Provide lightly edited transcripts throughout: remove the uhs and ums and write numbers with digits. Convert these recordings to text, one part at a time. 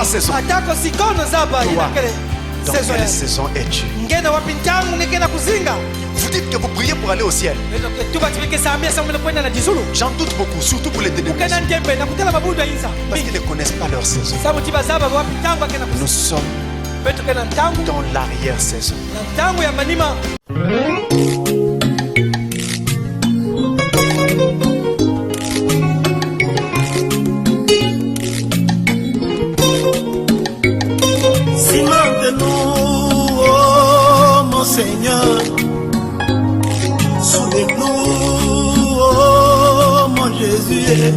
sa saison. Toi, dans quelle saison es-tu? Vous dites que vous priez pour aller au ciel. J'en doute beaucoup, surtout pour les dénominations. Parce qu'ils ne connaissent pas leur saison. Nous sommes dans l'arrière-saison. Seigneur, souvenez-nous, oh mon Jésus,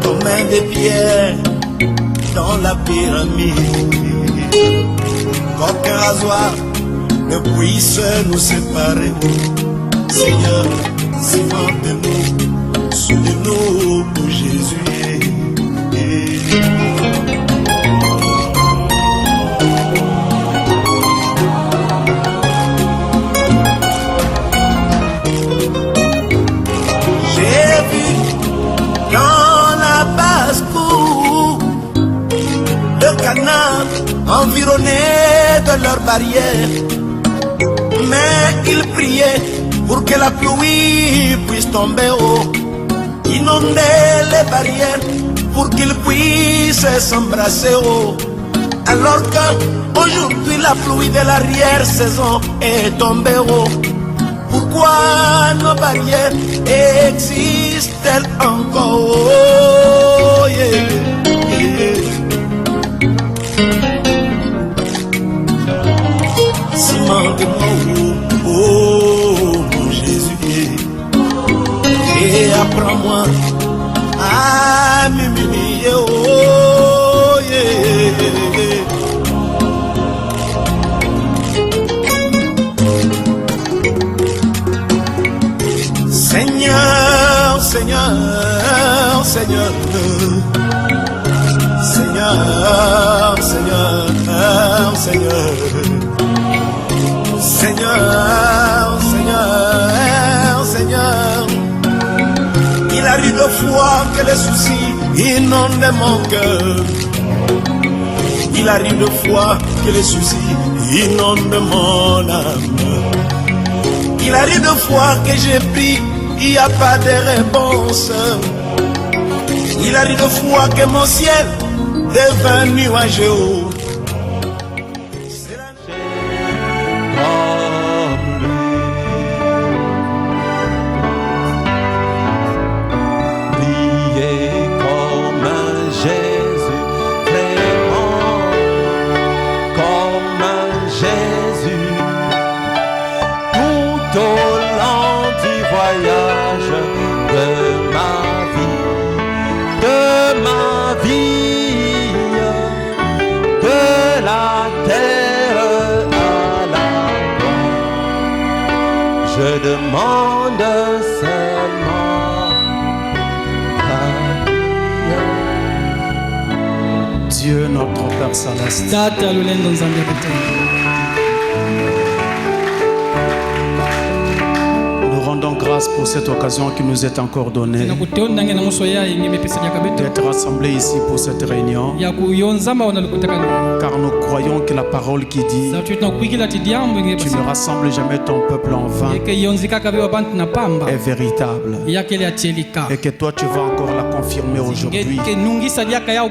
comme un des pierres dans la pyramide, qu'aucun rasoir ne puisse nous séparer. Seigneur, souvenez-nous, souvenez-nous, oh Jésus. Environnés de leurs barrières, mais ils priaient pour que la pluie puisse tomber haut, inonder les barrières pour qu'ils puissent s'embrasser haut. Alors qu'aujourd'hui la pluie de l'arrière-saison est tombée haut, pourquoi nos barrières existent-elles encore? Oh, yeah, yeah. Oh mon Jésus, et apprends-moi à m'humilier. Oh yeah. Seigneur, Seigneur, Seigneur, Seigneur, Seigneur, Seigneur. Seigneur, Seigneur, Seigneur, il arrive de fois que les soucis inondent mon cœur. Il arrive de fois que les soucis inondent mon âme. Il arrive de fois que j'ai pris, il n'y a pas de réponse. Il arrive de fois que mon ciel devient nuageux. Demande seulement Dieu notre Père Céleste, nous rendons grâce pour cette occasion qui nous est encore donnée d'être rassemblés ici pour cette réunion, car nous croyons que la parole qui dit tu ne rassembles jamais ton peuple en vain est véritable, et que toi tu vas encore la confirmer aujourd'hui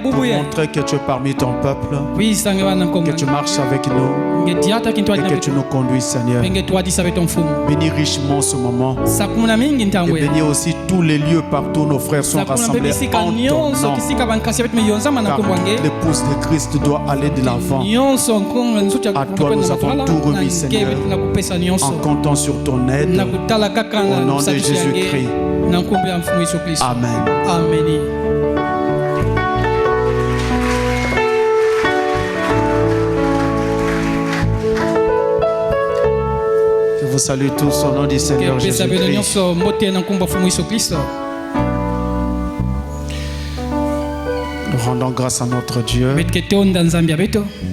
pour montrer que tu es parmi ton peuple, que tu marches avec nous et que tu nous conduis, Seigneur. Bénis richement ce moment et bénis aussi tous les lieux partout où nos frères sont rassemblés en ton nom, car l'épouse de Christ doit aller de l'avant. À toi nous avons tout remis, Seigneur, en comptant sur ton aide au nom de Jésus-Christ. Amen. Amen. Je vous salue tous au nom du Seigneur Jésus-Christ. Nous rendons grâce à notre Dieu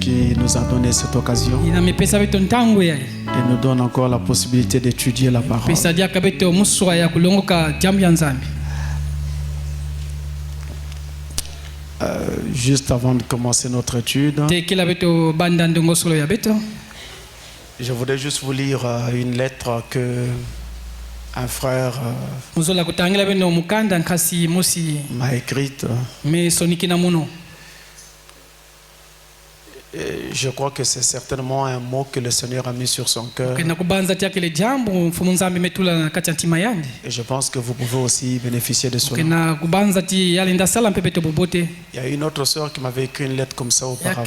qui nous a donné cette occasion et nous donne encore la possibilité d'étudier la parole. Juste avant de commencer notre étude, je voudrais juste vous lire une lettre que un frère m'a écrite. Et je crois que c'est certainement un mot que le Seigneur a mis sur son cœur. Et je pense que vous pouvez aussi bénéficier de cela. Il y a une autre sœur qui m'avait écrit une lettre comme ça auparavant.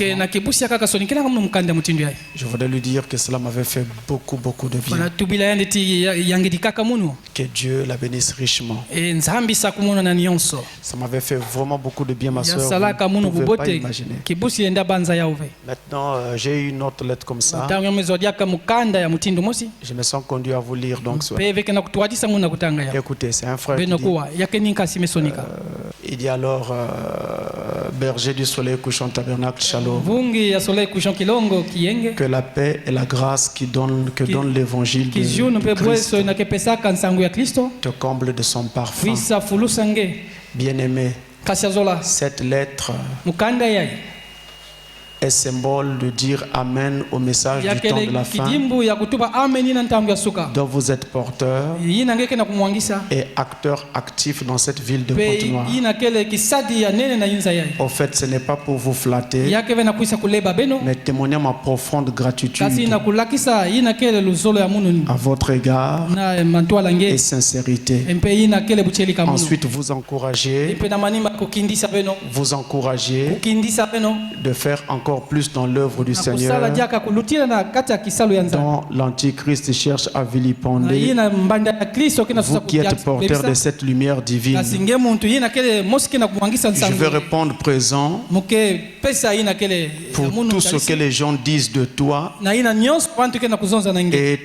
Je voudrais lui dire que cela m'avait fait beaucoup de bien. Que Dieu la bénisse richement. Ça m'avait fait vraiment beaucoup de bien, ma sœur. Vous ne pouvez pas imaginer. Maintenant, j'ai eu une autre lettre comme ça. Je me sens conduit à vous lire donc cela. Écoutez, c'est un frère qui dit, il dit alors berger du soleil couchant tabernacle Shalom, que la paix et la grâce que donne l'évangile de Christ te comble de son parfum. Bien-aimé, cette lettre est symbole de dire Amen au message du temps de la fin dont vous êtes porteur et acteur actif dans cette ville de Pointe-Noire. Au fait, ce n'est pas pour vous flatter, mais témoigner ma profonde gratitude à votre égard et sincérité. Ensuite, vous encourager de faire encore plus dans l'œuvre du Seigneur, dont l'Antichrist cherche à vilipender, vous qui êtes porteur de cette lumière divine. Je vais répondre présent pour tout ce que les gens disent de toi et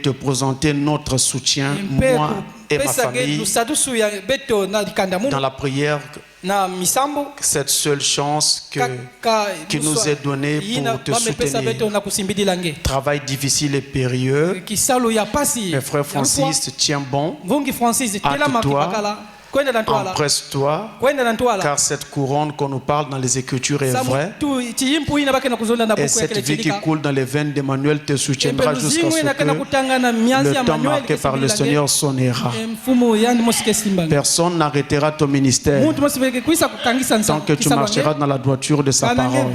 te présenter notre soutien, moi et ma famille, dans la prière. Cette seule chance qui nous est donnée pour te soutenir. Travail difficile et périlleux. Mais frère Francis, tiens bon. Hâte-toi. Empresse-toi, car cette couronne qu'on nous parle dans les Écritures est vraie. Et cette vie qui coule dans les veines d'Emmanuel te soutiendra jusqu'à ce que le temps marqué par le Seigneur sonnera. Personne n'arrêtera ton ministère tant que tu marcheras dans la droiture de sa parole.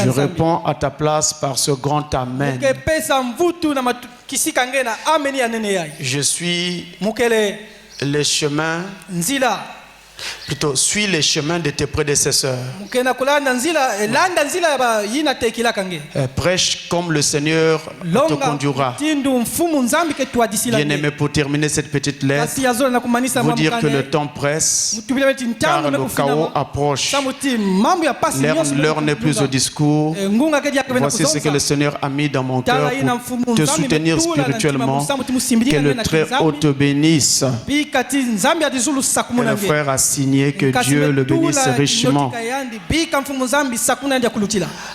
Je réponds à ta place par ce grand Amen. Je suis les chemins, suis les chemins de tes prédécesseurs. Prêche comme le Seigneur te conduira. Bien-aimé, pour terminer cette petite lettre, vous dire que le temps presse, car le chaos approche. L'heure n'est plus au discours. Voici ce que le Seigneur a mis dans mon cœur pour te soutenir spirituellement. Que le Très-Haut te bénisse. Et le frère a signé que Dieu le bénisse richement.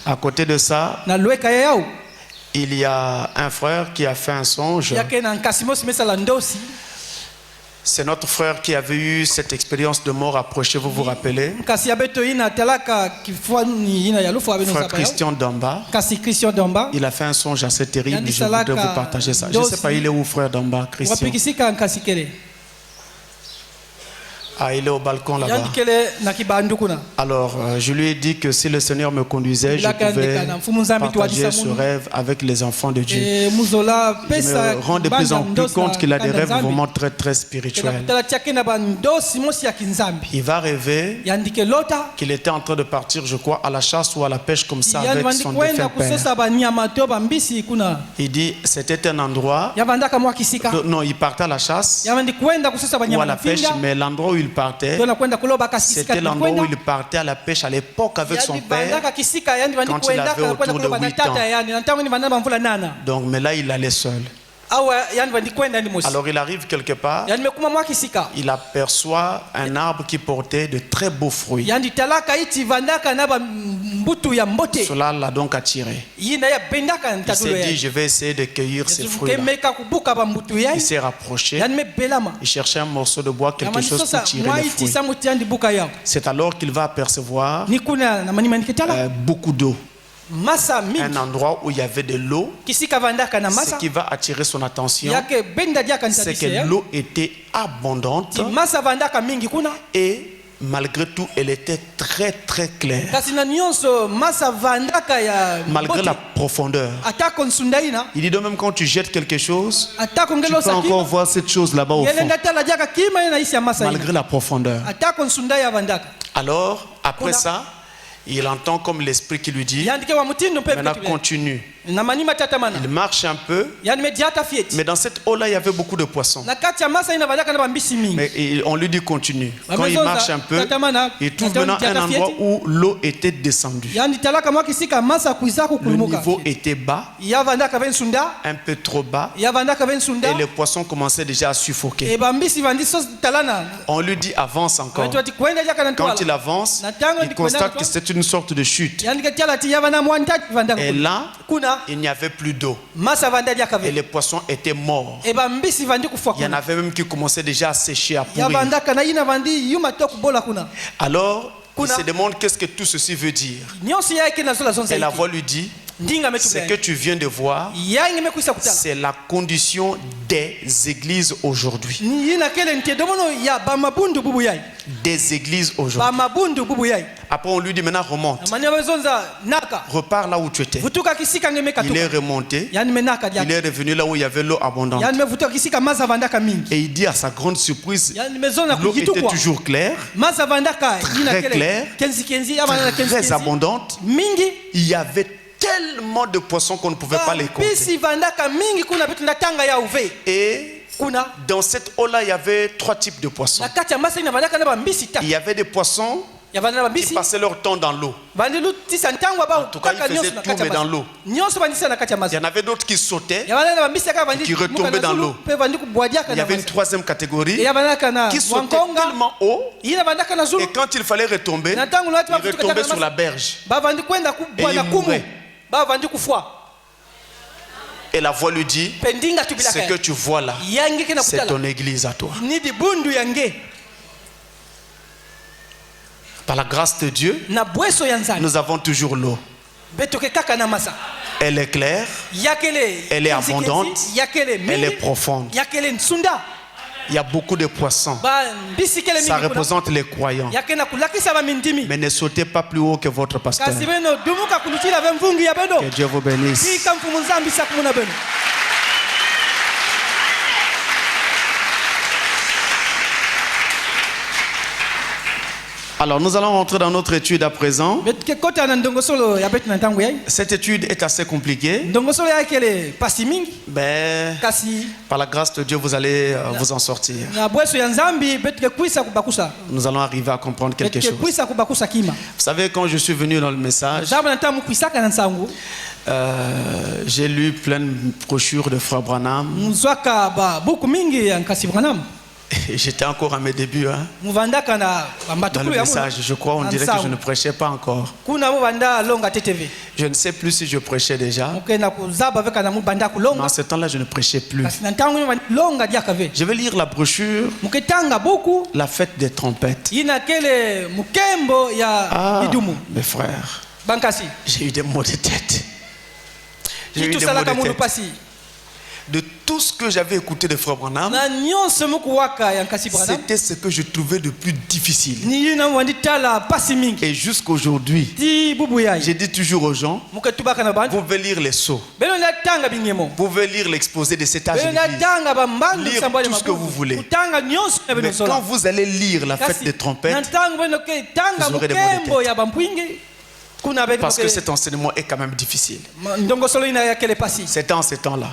À côté de ça, il y a un frère qui a fait un songe. C'est notre frère qui avait eu cette expérience de mort approchée, vous vous rappelez? Frère Christian Damba. Il a fait un songe assez terrible, je voudrais vous partager ça. Je ne sais pas, il est où, frère Damba, Christian? Ah, il est au balcon là-bas. Alors, je lui ai dit que si le Seigneur me conduisait, je pouvais partager ce rêve avec les enfants de Dieu. Je me rends de plus en plus compte qu'il a des rêves vraiment très spirituels. Il va rêver qu'il était en train de partir, je crois, à la chasse ou à la pêche comme ça avec son défunt père. Il dit, c'était un endroit... Non, il partait à la chasse ou à la pêche, mais l'endroit où il partait, c'était l'endroit où il partait à la pêche à l'époque avec son père quand il avait autour de 8 ans. Donc, mais là il allait seul. Alors il arrive quelque part, il aperçoit un arbre qui portait de très beaux fruits. Cela l'a donc attiré. Il s'est dit, je vais essayer de cueillir ces fruits-là. Il s'est rapproché, il cherchait un morceau de bois, quelque chose pour tirer les fruits. C'est alors qu'il va apercevoir beaucoup d'eau. Un endroit où il y avait de l'eau. Ce qui va attirer son attention, c'est que l'eau était abondante et malgré tout elle était très très claire. Malgré la profondeur, il dit donc même quand tu jettes quelque chose, tu peux encore voir cette chose là-bas au fond, malgré la profondeur. Alors après ça, il entend comme l'esprit qui lui dit, maintenant continue. Il marche un peu, mais dans cette eau-là, il y avait beaucoup de poissons. Mais on lui dit continue. Quand il marche un peu, il trouve maintenant un endroit où l'eau était descendue. Le niveau était bas, un peu trop bas, et les poissons commençaient déjà à suffoquer. On lui dit avance encore. Quand il avance, il constate que c'est une sorte de chute. Et là, il n'y avait plus d'eau. Et les poissons étaient morts. Il y en avait même qui commençaient déjà à sécher, à pourrir. Alors, il se demande qu'est-ce que tout ceci veut dire. Et la voix lui dit, ce que tu viens de voir, c'est la condition des églises aujourd'hui. Des églises aujourd'hui. Après on lui dit maintenant remonte. Repars là où tu étais. Il est remonté. Il est revenu là où il y avait l'eau abondante. Et il dit à sa grande surprise, l'eau était toujours claire, très claire, très abondante. Il y avait tellement de poissons qu'on ne pouvait pas les compter. Et dans cette eau-là, il y avait 3 types de poissons. Il y avait des poissons qui passaient leur temps dans l'eau. En tout cas, ils faisaient tout mais dans l'eau. Il y en avait d'autres qui sautaient et qui retombaient dans l'eau. Il y avait une 3e catégorie qui sautait tellement haut et quand il fallait retomber, ils retombaient sur la berge et ils mouraient. Et la voix lui dit, ce que tu vois là, c'est ton église à toi. Par la grâce de Dieu, nous avons toujours l'eau. Elle est claire, elle est abondante, elle est profonde. Il y a beaucoup de poissons. Ça représente les croyants. Mais ne sautez pas plus haut que votre pasteur. Que Dieu vous bénisse. Alors nous allons rentrer dans notre étude à présent. Cette étude est assez compliquée. Mais par la grâce de Dieu, vous allez vous en sortir. Nous allons arriver à comprendre quelque chose. Vous savez, quand je suis venu dans le message, j'ai lu plein de brochures de Frère Branham. Et j'étais encore à mes débuts. Dans le message, je crois, on dirait que je ne prêchais pas encore. Je ne sais plus si je prêchais déjà. Mais en ce temps-là, je ne prêchais plus. Je vais lire la brochure, la fête des trompettes. Ah, mes frères, j'ai eu des maux de tête. J'ai eu des maux de tête. De tout ce que j'avais écouté de Frère Branham, c'était ce que je trouvais de plus difficile. Et jusqu'aujourd'hui, j'ai dit toujours aux gens, vous pouvez lire les sceaux, vous pouvez lire l'exposé de cet âge, lire tout ce que vous voulez. Mais quand vous allez lire la fête des trompettes, vous aurez des maux de tête. Parce que cet enseignement est quand même difficile. C'est en ces temps-là.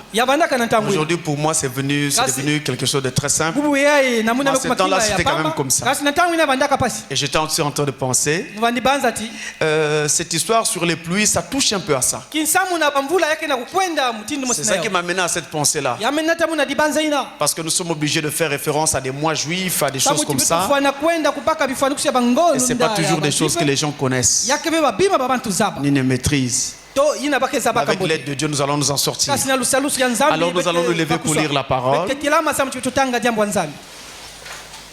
Aujourd'hui, pour moi, c'est devenu quelque chose de très simple. Dans ces temps-là, c'était quand même comme ça. Et j'étais aussi en train de penser, cette histoire sur les pluies, ça touche un peu à ça. C'est ça qui m'a mené à cette pensée-là. Parce que nous sommes obligés de faire référence à des mois juifs, à des choses comme ça. Et ce n'est pas toujours des choses que les gens connaissent ni ne maîtrisent. Avec l'aide de Dieu, nous allons nous en sortir. Alors nous allons nous lever pour lire la parole.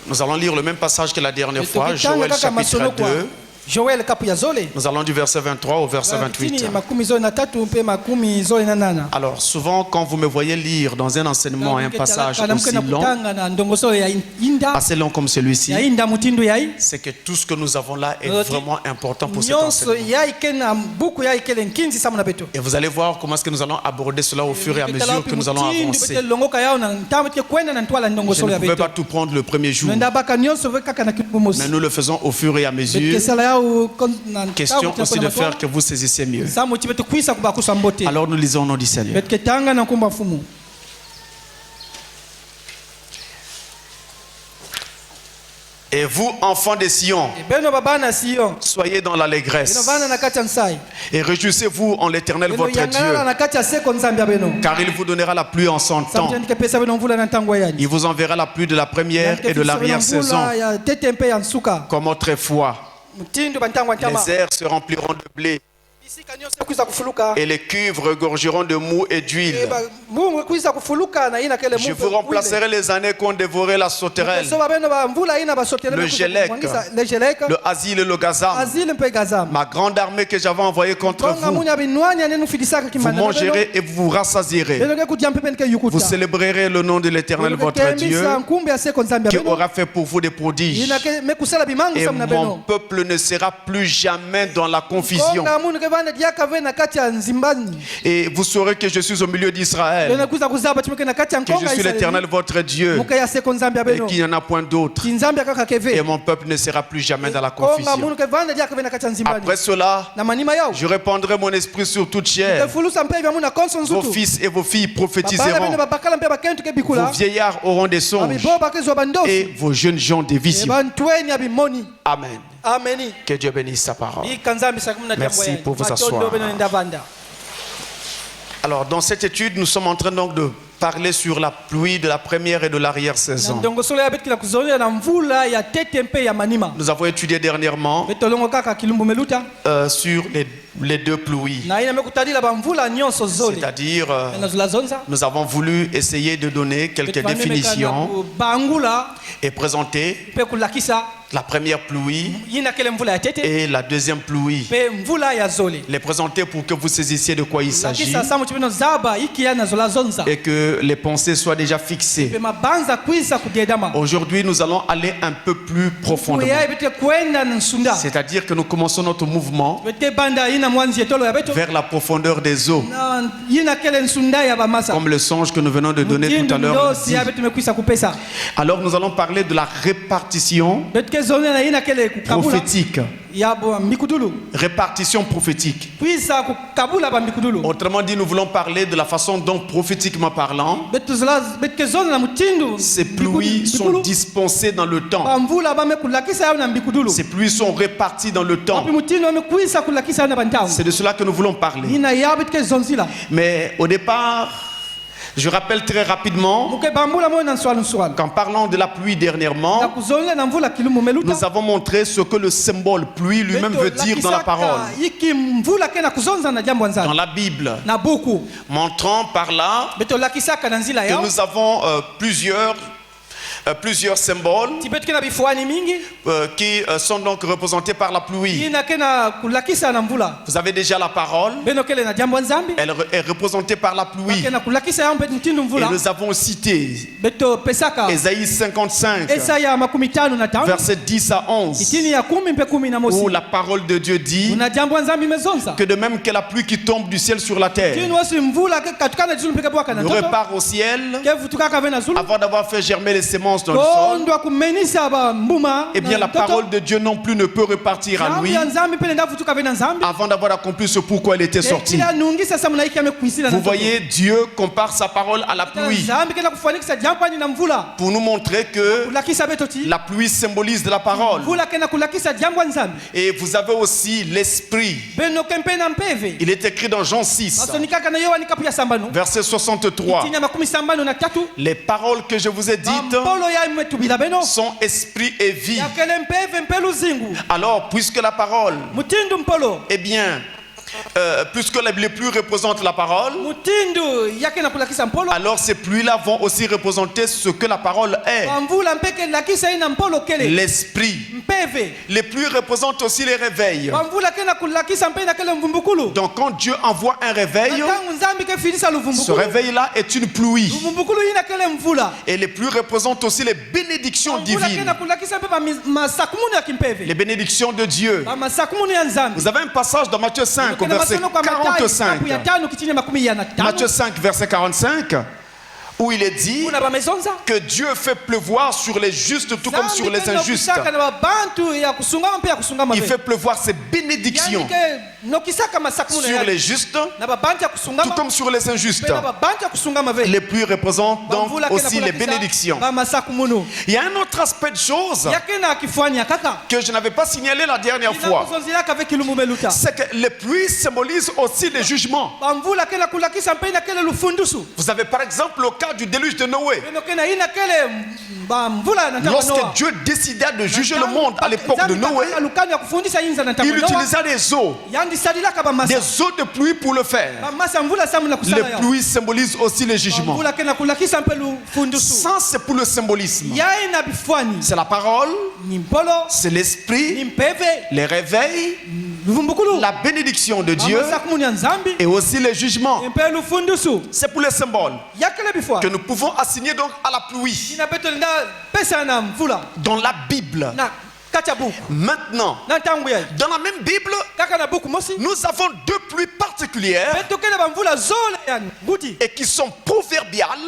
Nous allons lire le même passage que la dernière fois, Joël chapitre 2. Nous allons du verset 23 au verset 28. Alors, souvent, quand vous me voyez lire dans un enseignement un passage aussi long, assez long comme celui-ci, c'est que tout ce que nous avons là est vraiment important pour cet enseignement. Et vous allez voir comment est-ce que nous allons aborder cela au fur et à mesure que nous allons avancer. Je ne pouvais pas tout prendre le premier jour, mais nous le faisons au fur et à mesure. Question aussi de faire que vous saisissiez mieux. Alors nous lisons au nom du Seigneur. Et vous, enfants de Sion, soyez dans l'allégresse et réjouissez-vous en l'Éternel votre Dieu, car il vous donnera la pluie en son temps. Il vous enverra la pluie de la première et de l'arrière-saison, comme autrefois. Les airs se rempliront de blé et les cuves regorgeront de mou et d'huile. Je vous remplacerai les années qu'ont dévoré la sauterelle, le gélec, le asile et le gazam, ma grande armée que j'avais envoyée contre vous. Vous mangerez et vous vous rassasierez. Vous célébrerez le nom de l'Éternel votre Dieu, qui aura fait pour vous des prodiges. Et mon peuple ne sera plus jamais dans la confusion. Et vous saurez que je suis au milieu d'Israël, que je suis l'Éternel votre Dieu, et qu'il n'y en a point d'autre. Et mon peuple ne sera plus jamais dans la confusion. Après cela, je répandrai mon esprit sur toute chair. Vos fils et vos filles prophétiseront. Vos vieillards auront des songes. Et vos jeunes gens des visions. Amen. Que Dieu bénisse sa parole. Merci pour vous asseoir. Alors, dans cette étude, nous sommes en train donc de parler sur la pluie de la première et de l'arrière-saison. Nous avons étudié dernièrement sur les deux pluies. C'est-à-dire, nous avons voulu essayer de donner quelques définitions et présenter la première pluie et la deuxième pluie. Les présenter pour que vous saisissiez de quoi il s'agit et que les pensées soient déjà fixées. Aujourd'hui, nous allons aller un peu plus profondément. C'est-à-dire que nous commençons notre mouvement vers la profondeur des eaux, comme le songe que nous venons de donner tout à l'heure. Alors nous allons parler de la répartition prophétique. Répartition prophétique. Autrement dit, nous voulons parler de la façon dont, prophétiquement parlant, ces pluies sont dispensées dans le temps. Ces pluies sont réparties dans le temps. C'est de cela que nous voulons parler. Mais au départ, je rappelle très rapidement qu'en parlant de la pluie dernièrement, nous avons montré ce que le symbole pluie lui-même veut dire dans la parole, dans la Bible, montrant par là que nous avons plusieurs symboles qui sont donc représentés par la pluie. Vous avez déjà la parole, elle est représentée par la pluie. Et nous avons cité Ésaïe 55, versets 10 à 11, où la parole de Dieu dit que de même que la pluie qui tombe du ciel sur la terre ne repart au ciel avant d'avoir fait germer les semences délivrance dans le sol, eh bien la parole de Dieu non plus ne peut repartir à lui avant d'avoir accompli ce pourquoi elle était sortie. Vous voyez, Dieu compare sa parole à la pluie pour nous montrer que la pluie symbolise de la parole. Et vous avez aussi l'esprit. Il est écrit dans Jean 6, verset 63. Les paroles que je vous ai dites sont esprit et vie. Alors, puisque la parole, eh bien, puisque les pluies représentent la parole, alors ces pluies-là vont aussi représenter ce que la parole est. L'esprit. Les pluies représentent aussi les réveils. Donc quand Dieu envoie un réveil, ce réveil-là est une pluie. Et les pluies représentent aussi les bénédictions divines. Les bénédictions de Dieu. Vous avez un passage dans Matthieu 5 au verset 45. Matthieu 5 verset 45. Où il est dit que Dieu fait pleuvoir sur les justes tout comme sur les injustes. Il fait pleuvoir ses bénédictions sur les justes tout comme sur les injustes. Les pluies représentent donc aussi les bénédictions. Il y a un autre aspect de choses que je n'avais pas signalé la dernière fois. C'est que les pluies symbolisent aussi les jugements. Vous avez par exemple le cas du déluge de Noé. Lorsque Dieu décida de juger le monde à l'époque de Noé, il utilisa des eaux de pluie pour le faire. Les pluies symbolisent aussi les jugements. Ça, c'est pour le symbolisme. C'est la parole, c'est l'esprit, les réveils, la bénédiction de Dieu et aussi les jugements. C'est pour les symboles que nous pouvons assigner donc à la pluie dans la Bible. Maintenant, dans la même Bible, nous avons deux pluies particulières et qui sont proverbiales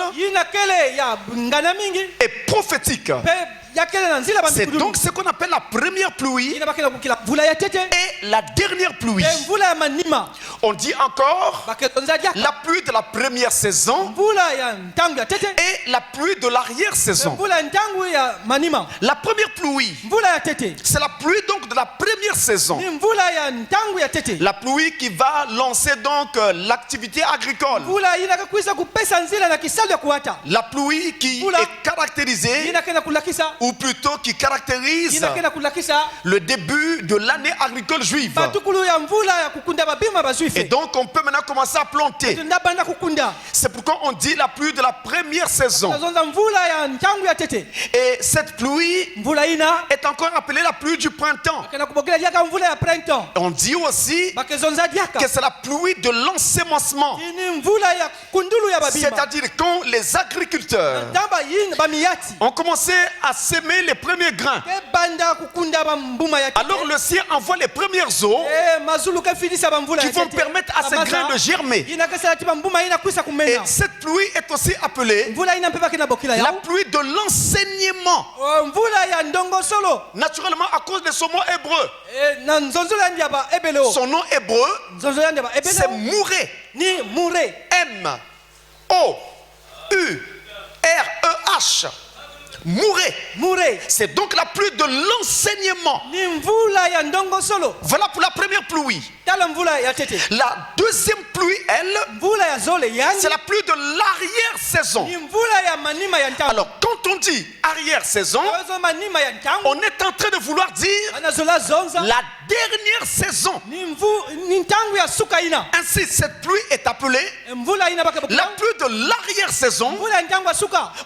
et prophétiques. C'est donc ce qu'on appelle la première pluie et la dernière pluie. On dit encore la pluie de la première saison et la pluie de l'arrière-saison. La première pluie, c'est la pluie donc de la première saison. La pluie qui va lancer donc l'activité agricole. La pluie qui est caractérisée, ou plutôt qui caractérise le début de l'année agricole juive. Et donc on peut maintenant commencer à planter. C'est pourquoi on dit la pluie de la première saison. Et cette pluie est encore appelée la pluie du printemps. On dit aussi que c'est la pluie de l'ensemencement. C'est-à-dire quand les agriculteurs ont commencé à semer les premiers grains, alors le ciel envoie les premières eaux qui vont permettre à ces grains de germer. Et cette pluie est aussi appelée la pluie de l'enseignement. Naturellement à cause de son mot hébreu. Son nom hébreu, c'est Mouré. M-O-U-R-E-H. Mouré. C'est donc la pluie de l'enseignement. Voilà pour la première pluie. La deuxième pluie, elle, c'est la pluie de l'arrière-saison. Alors, quand on dit arrière-saison, on est en train de vouloir dire la dernière saison. Ainsi, cette pluie est appelée la pluie de l'arrière-saison.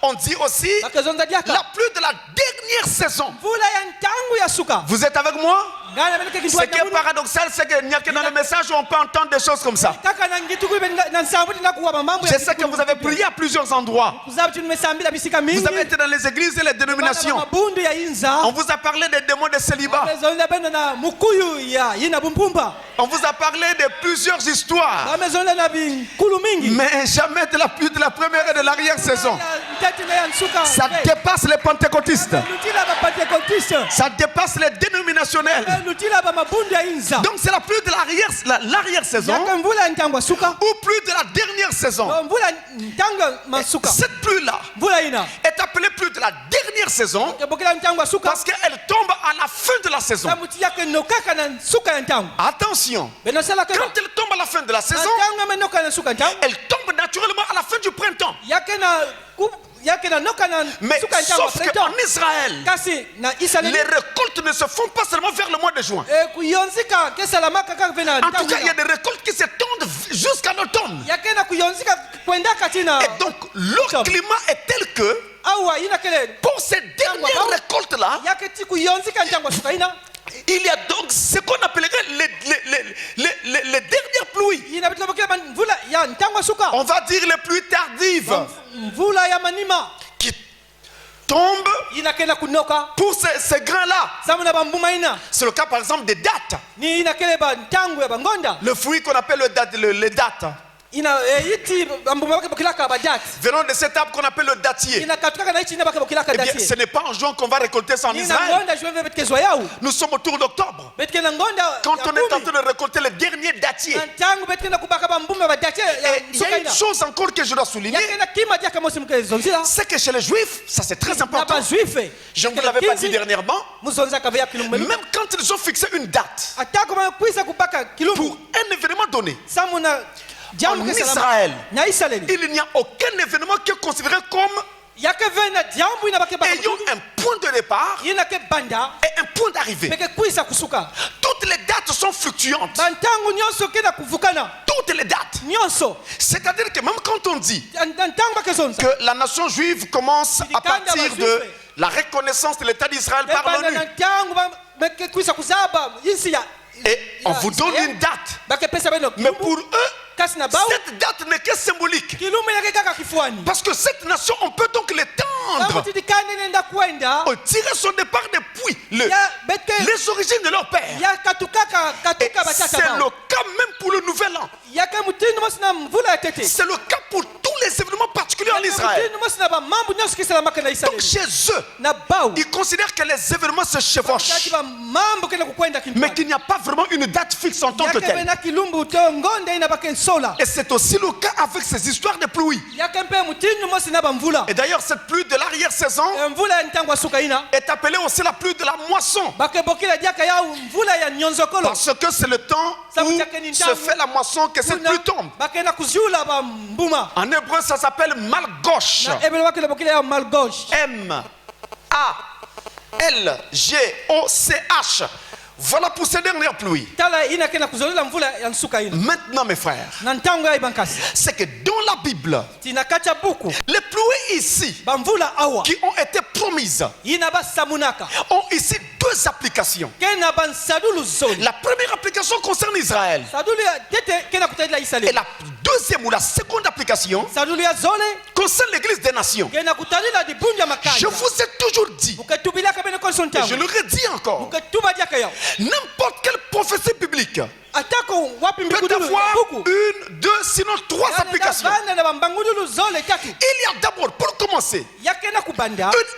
On dit aussi la pluie de la dernière saison. Vous êtes avec moi? Ce qui est paradoxal, c'est qu'il n'y a que dans le message où on peut entendre des choses comme ça. Je sais que vous avez prié à plusieurs endroits. Vous avez été dans les églises et les dénominations. On vous a parlé des démons de célibat. On vous a parlé de plusieurs histoires. Mais jamais de la première et de l'arrière-saison. Ça dépasse les pentecôtistes. Ça dépasse les dénominationnels. Donc c'est la pluie de l'arrière-saison ou pluie de la dernière saison. Cette pluie-là est appelée pluie de la dernière saison parce qu'elle tombe à la fin de la saison. Attention, quand elle tombe à la fin de la saison, elle tombe naturellement à la fin du printemps. Mais sauf qu'en Israël, les récoltes ne se font pas seulement vers le mois de juin. En tout cas, il y a des récoltes qui s'étendent jusqu'à l'automne. Et donc, le climat est tel que pour ces dernières récoltes-là, il y a donc ce qu'on appellerait les dernières pluies. On va dire les pluies tardives qui tombent pour ces grains-là. C'est le cas par exemple des dattes. Le fruit qu'on appelle les dattes. Venant de cet arbre qu'on appelle le dattier. Eh bien, ce n'est pas en juin qu'on va récolter ça en Israël. Nous sommes autour d'octobre. Quand on est en train de récolter le dernier dattier. Et il y a une chose encore que je dois souligner. C'est que chez les Juifs, ça c'est très important. Je ne vous l'avais pas dit dernièrement. Même quand ils ont fixé une date pour un événement donné. En Israël, il n'y a aucun événement qui est considéré comme ayant un point de départ et un point d'arrivée. Toutes les dates sont fluctuantes. Toutes les dates. C'est-à-dire que même quand on dit que la nation juive commence à partir de la reconnaissance de l'État d'Israël par l'ONU, et on vous donne une date, mais pour eux, cette date n'est que symbolique. Parce que cette nation, on peut donc l'étendre. Tirer son départ depuis les origines de leur père. C'est le cas même pour le nouvel an. C'est le cas pour tous les événements particuliers en Israël. Donc chez eux, ils considèrent que les événements se chevauchent, mais qu'il n'y a pas vraiment une date fixe en tant que telle. Et c'est aussi le cas avec ces histoires de pluie. Et d'ailleurs, cette pluie de l'arrière-saison est appelée aussi la pluie de la moisson. Parce que c'est le temps où se fait la moisson que cette pluie tombe. En hébreu, ça s'appelle malgosh. M-A-L-G-O-C-H. Voilà pour ces dernières pluies. Maintenant, mes frères, c'est que dans la Bible, les pluies ici qui ont été promises ont ici deux applications. La première application concerne Israël. Et la deuxième ou la seconde application concerne l'Église des nations. Je vous ai toujours dit, et je le redis encore, n'importe quelle prophétie biblique peut avoir une, deux, sinon trois applications. Il y a d'abord, pour commencer, une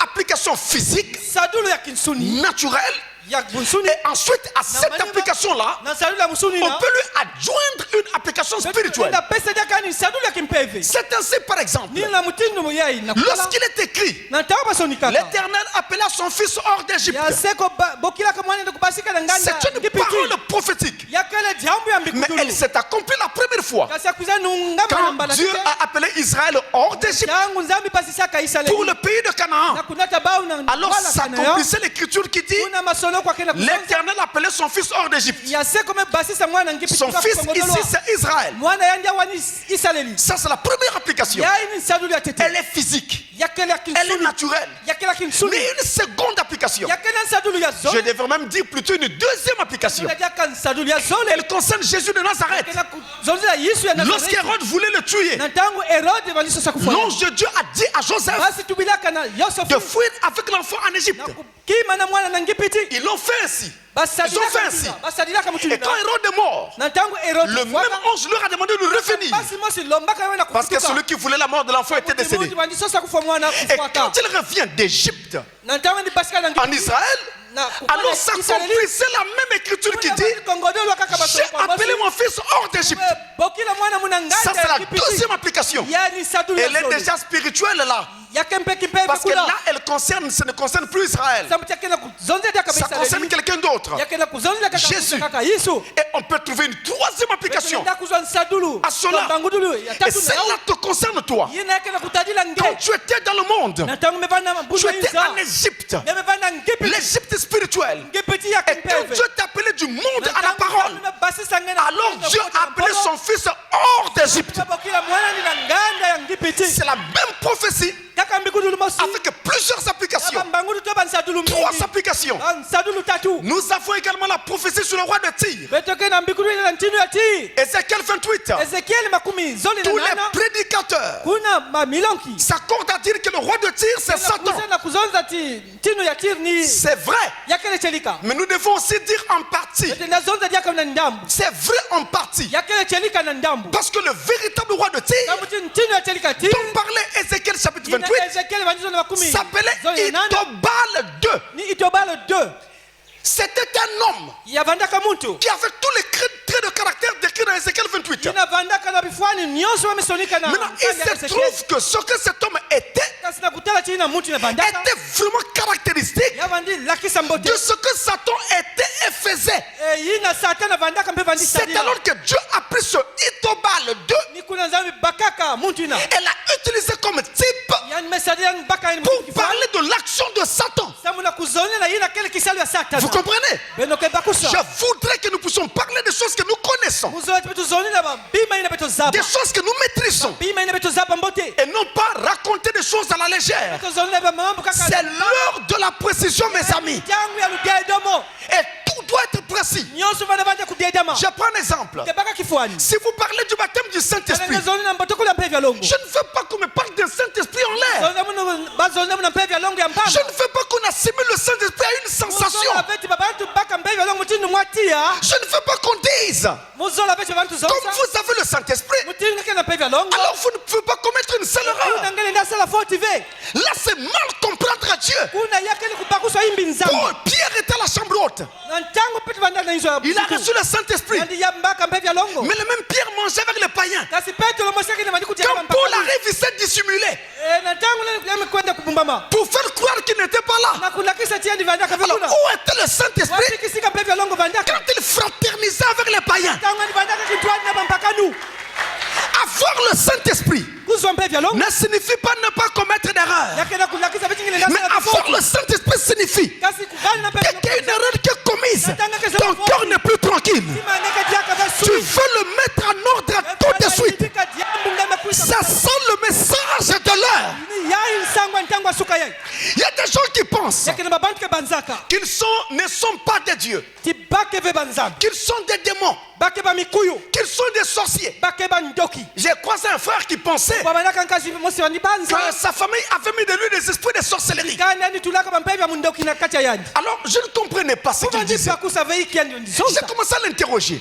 application physique, naturelle. Et ensuite, à cette application-là, on peut lui adjoindre une application spirituelle. C'est ainsi, par exemple, lorsqu'il est écrit, l'Éternel appela son fils hors d'Égypte. C'est une parole prophétique. Mais elle s'est accomplie la première fois quand Dieu a appelé Israël hors d'Égypte pour le pays de Canaan. Alors s'accomplissait l'écriture qui dit: l'Éternel appelait son fils hors d'Égypte. Son fils ici, c'est Israël. Ça, c'est la première application. Elle est physique. Elle est naturelle. Mais une seconde application. Je devrais même dire plutôt une deuxième application. Elle concerne Jésus de Nazareth. Lorsqu'Hérode voulait le tuer, l'ange de Dieu a dit à Joseph de fuir avec l'enfant en Égypte. Ils l'ont fait ainsi. Ils ont fait ainsi. Et quand Hérode est mort, le même ange leur a demandé de revenir. Parce que celui qui voulait la mort de l'enfant était décédé. Et quand il revient d'Égypte en Israël, alors ça c'est la même écriture qui dit: j'ai appelé mon fils hors d'Égypte. Ça c'est la deuxième application. Elle est déjà spirituelle là. Parce que là, ce ne concerne plus Israël. Ça concerne quelqu'un d'autre. Jésus. Et on peut trouver une troisième application à cela. Et celle-là te concerne toi. Quand tu étais dans le monde, tu étais en Égypte. L'Égypte spirituelle. Et quand Dieu t'a appelé du monde à la parole, alors Dieu a appelé son fils hors d'Égypte. C'est la même prophétie avec plusieurs applications. 3 applications. Nous avons également la prophétie sur le roi de Tyr. Ézéchiel 28. Tous les prédicateurs s'accordent à dire que le roi de Tyr c'est Satan. C'est vrai. Mais nous devons aussi dire en partie. C'est vrai en partie. Parce que le véritable roi de Tyr, dont parlait Ézéchiel chapitre 28, s'appelait Itobal II. C'était un homme qui avait tous les traits de caractère décrits dans Ézéchiel 28. Maintenant, il se trouve que ce que cet homme était vraiment caractéristique de ce que Satan était et faisait. C'est alors que Dieu a pris ce Itobal II et l'a utilisé comme type pour parler de l'action de Satan. Vous comprenez? Je voudrais que nous puissions parler des choses que nous connaissons, des choses que nous maîtrisons, et non pas raconter des choses à la légère. C'est l'heure de la précision, mes amis. Et tout doit être précis. Je prends un exemple. Si vous parlez du baptême du Saint-Esprit, je ne veux pas qu'on me parle d'un Saint-Esprit en l'air. Je ne veux pas qu'on assimile le Saint-Esprit à une sensation. Je ne veux pas qu'on dise comme vous avez le Saint-Esprit, alors vous ne pouvez pas commettre une seule erreur. Là c'est mal comprendre Dieu. Pierre était à la chambre haute. Il a reçu le Saint-Esprit. Mais le même Pierre mangeait avec les païens. Quand Paul arrive, il s'est dissimulé pour faire croire qu'il n'était pas là. Alors où était le Saint-Esprit quand il fraternisait avec les païens? Avoir le Saint-Esprit ne signifie pas ne pas commettre d'erreur. Mais avoir le Saint-Esprit signifie que qu'il y a une erreur qui est commise, ton cœur n'est plus tranquille. Tu veux le mettre en ordre tout de suite. Ça sent le message de l'heure. Il y a des gens qui pensent qu'ils ne sont pas des dieux, qu'ils sont des démons, qu'ils sont des sorciers. J'ai croisé un frère qui pensait que sa famille avait mis de lui des esprits de sorcellerie. Alors je ne comprenais pas ce qu'il disait. J'ai commencé à l'interroger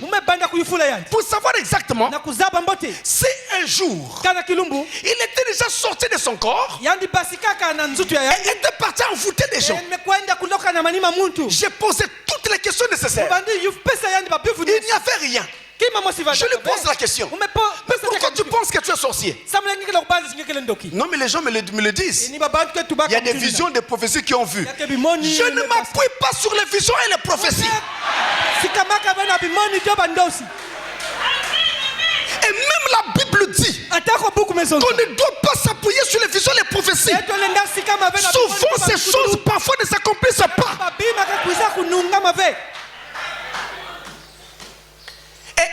pour savoir exactement si un jour il était déjà sorti de son corps et était parti envoûter des gens. J'ai posé toutes les questions nécessaires. Il n'y avait rien. Je lui pose la question: mais pourquoi tu penses que tu es sorcier? Non, mais les gens me le disent. Il y a des visions, des prophéties qui ont vu. Je ne m'appuie pas sur les visions et les prophéties. Et même la Bible dit qu'on ne doit pas s'appuyer sur les visions et les prophéties. Souvent ces choses parfois ne s'accomplissent pas. Et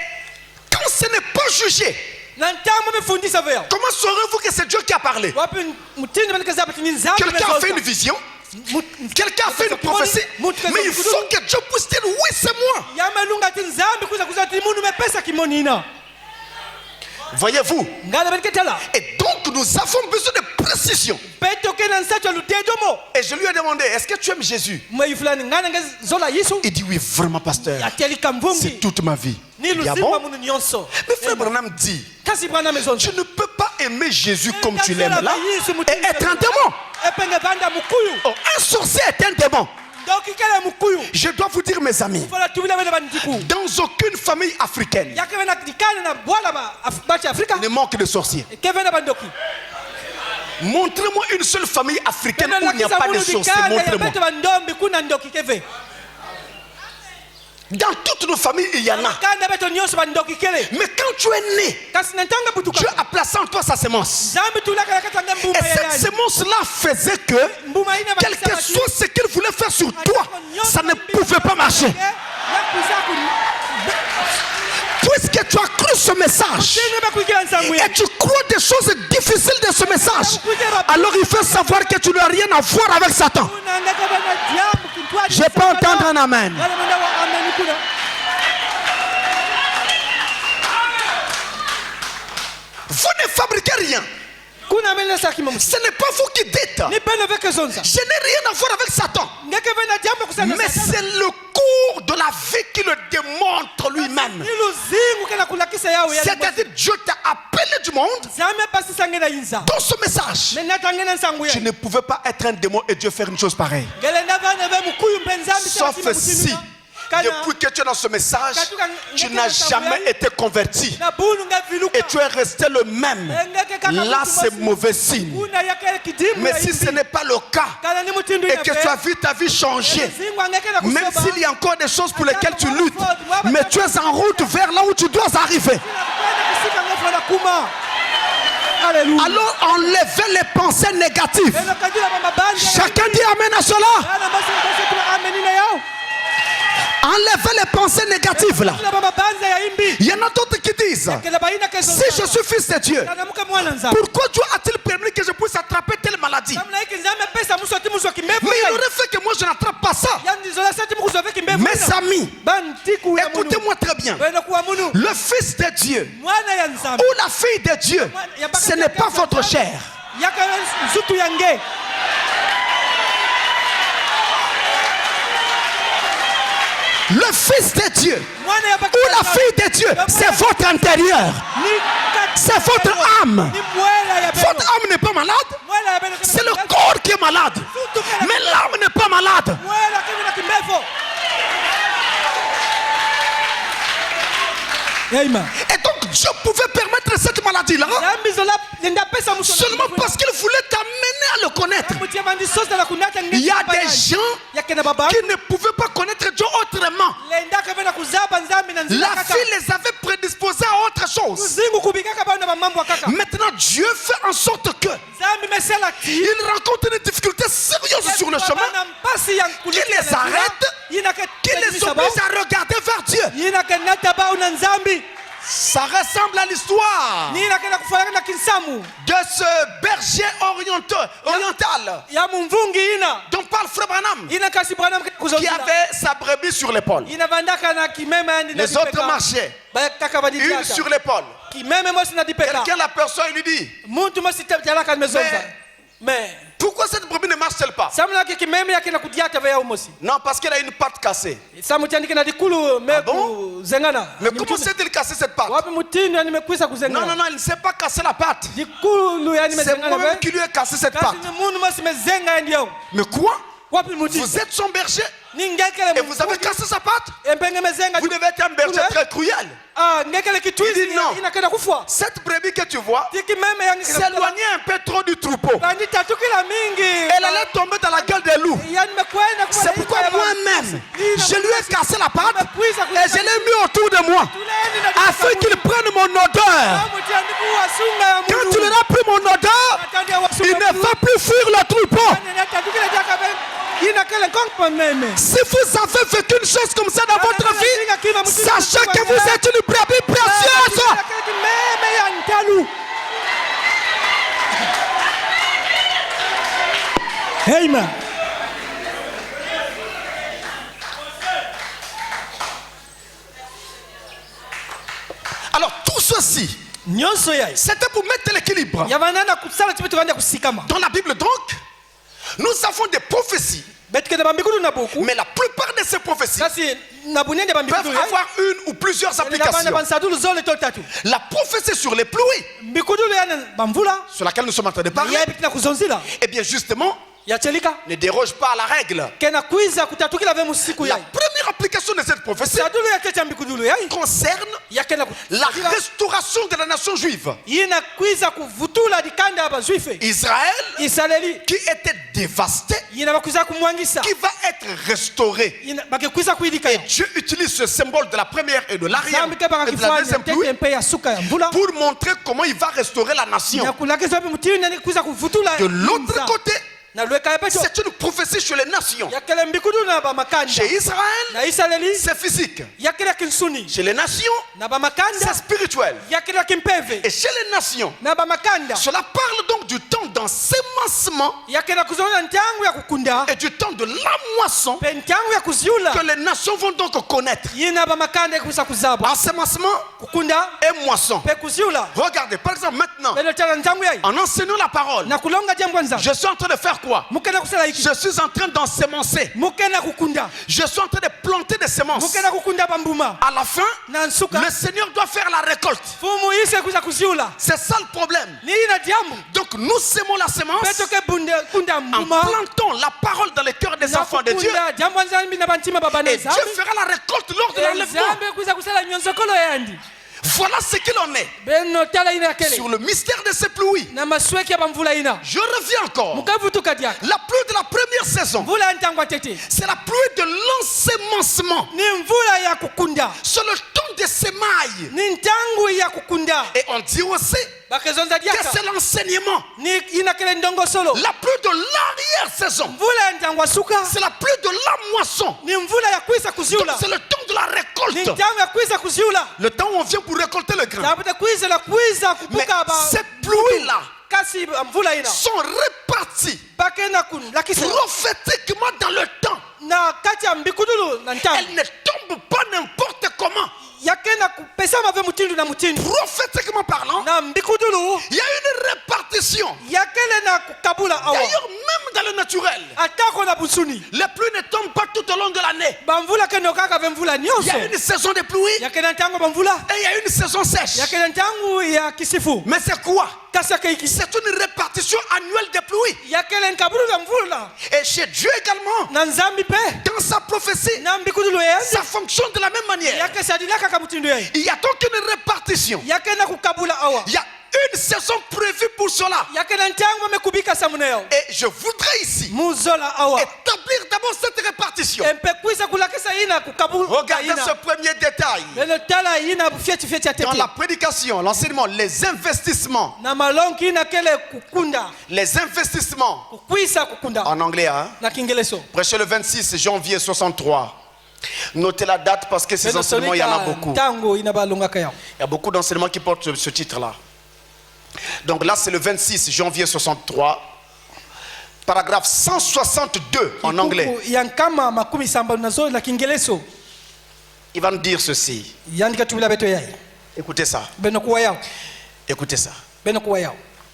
quand ce n'est pas jugé, Comment saurez-vous que c'est Dieu qui a parlé? Quelqu'un a fait une vision, quelqu'un a fait une prophétie, mais il faut que Dieu puisse dire oui, c'est moi. Voyez-vous? Et donc nous avons besoin de précision. Et je lui ai demandé, est-ce que tu aimes Jésus? Il dit oui, vraiment pasteur, c'est toute ma vie. Mais frère Branham dit, tu ne peux pas aimer Jésus comme tu l'aimes là et être un démon. Oh, un sorcier est un démon. Je dois vous dire, mes amis, dans aucune famille africaine il ne manque de sorciers. Montrez-moi une seule famille africaine où il n'y a pas de sorciers. Montrez-moi. Dans toutes nos familles, il y en a. Mais quand tu es né, Dieu a placé en toi sa semence. Et cette semence-là faisait que, quel que soit ce qu'il voulait faire sur toi, ça ne pouvait pas marcher. Puisque tu as cru ce message et tu crois des choses difficiles de ce message, alors il faut savoir que tu n'as rien à voir avec Satan. Je peux entendre un amen. Vous ne fabriquez rien. Ce n'est pas vous qui dites. Je n'ai rien à voir avec Satan. Mais c'est le cours de la vie qui le démontre lui-même. C'est-à-dire Dieu t'a appelé du monde dans ce message. Tu ne pouvais pas être un démon et Dieu faire une chose pareille. Sauf si depuis que tu es dans ce message, tu n'as jamais été converti et tu es resté le même. Là, c'est mauvais signe. Mais si ce n'est pas le cas et que tu as vu ta vie changer, même s'il y a encore des choses pour lesquelles tu luttes, mais tu es en route vers là où tu dois arriver. Alors enlevez les pensées négatives. Chacun dit amen à cela. Enlevez les pensées négatives là. Il y en a d'autres qui disent, si je suis fils de Dieu, pourquoi Dieu a-t-il permis que je puisse attraper telle maladie? Mais il aurait fait que moi je n'attrape pas ça. Mes amis, écoutez-moi très bien. Le fils de Dieu ou la fille de Dieu, ce n'est pas votre chair. Le fils de Dieu ou la fille de Dieu, c'est votre intérieur. C'est votre âme. Votre âme n'est pas malade. C'est le corps qui est malade. Mais l'âme n'est pas malade. Et donc Dieu pouvait permettre cette maladie-là seulement parce qu'il voulait t'amener à le connaître. Il y a des gens qui ne pouvaient pas connaître Dieu autrement. La vie les avait prédisposés à autre chose. Maintenant Dieu fait en sorte que ils rencontrent des difficultés sérieuses sur le chemin, qui les arrête, qui les oblige à regarder vers Dieu. Ça ressemble à l'histoire de ce berger oriental dont parle Frère Branham, qui avait sa brebis sur l'épaule. Les autres marchaient, une sur l'épaule. Quelqu'un l'aperçoit et lui dit, mais pourquoi cette brebis ne marche-t-elle pas? Non, parce qu'elle a une patte cassée. Ah bon? Mais comment s'est-elle cassé cette patte? Non, il ne s'est pas cassé la patte. C'est moi-même qui lui ai cassé cette patte. Mais quoi? Vous êtes son berger et vous avez cassé sa patte? Vous devez être un berger très cruel. Il dit non. Cette brebis que tu vois s'éloignait un peu trop du troupeau. Elle allait tomber dans la gueule des loups. C'est pourquoi moi-même, je lui ai cassé la patte et je l'ai mis autour de moi afin qu'il prenne mon odeur. Quand il aura pris mon odeur, il ne va plus fuir le troupeau. Si vous avez vécu une chose comme ça dans votre vie, sachez que vous êtes une brebis précieuse. Salut. Amen. Alors tout ceci, c'était pour mettre l'équilibre. Dans la Bible donc, nous avons des prophéties. Mais la plupart de ces prophéties peuvent avoir une ou plusieurs applications. La prophétie sur les pluies, sur laquelle nous sommes en train de parler, eh bien justement, ne déroge pas à la règle. La première application de cette prophétie concerne la restauration de la nation juive. Israël qui était dévasté, qui va être restauré. Et Dieu utilise ce symbole de la première et de l'arrière et de la deuxième pluie pour montrer comment il va restaurer la nation. De l'autre côté, c'est une prophétie sur les nations. Chez Israël, c'est physique. Chez les nations, c'est spirituel. Et chez les nations, cela parle donc du temps d'ensemencement et du temps de la moisson que les nations vont donc connaître. Ensemencement et moisson. Regardez, par exemple, maintenant, en enseignant la parole, je suis en train de faire quoi? Je suis en train d'ensemencer. Je suis en train de planter des semences. À la fin, le Seigneur doit faire la récolte. C'est ça le problème. Donc nous sémons la semence en plantant la parole dans les cœurs des enfants de Dieu. Et Dieu fera la récolte lors de l'enlèvement. Voilà ce qu'il en est sur le mystère de ces pluies. Je reviens encore. La pluie de la première saison, c'est la pluie de l'ensemencement. C'est le temps des semailles. Et on dit aussi que c'est l'enseignement. La pluie de l'arrière-saison, c'est la pluie de la moisson. Donc c'est le temps de la récolte. Le temps où on vient pour récolter le grain. Mais ces pluies-là sont réparties prophétiquement dans le temps. Elles ne tombent pas n'importe comment. Prophétiquement parlant, il y a une répartition. D'ailleurs, même dans le naturel, les pluies ne tombent pas tout au long de l'année. Il y a une saison de pluie et il y a une saison sèche. Mais c'est quoi? C'est une répartition annuelle des pluies. Et chez Dieu également, dans sa prophétie, ça fonctionne de la même manière. Il y a donc une répartition. Il y a une saison prévue pour cela. Et je voudrais ici établir d'abord cette répartition. Regardez ce premier détail. Dans la prédication, l'enseignement, les investissements. Les investissements. En anglais, hein? Prêché le 26 janvier 63. Notez la date parce que ces enseignements, il y en a beaucoup. Il y a beaucoup d'enseignements qui portent ce titre-là. Donc là, c'est le 26 janvier 63. Paragraphe 162 en anglais. Il va nous dire ceci. Écoutez ça. Écoutez ça.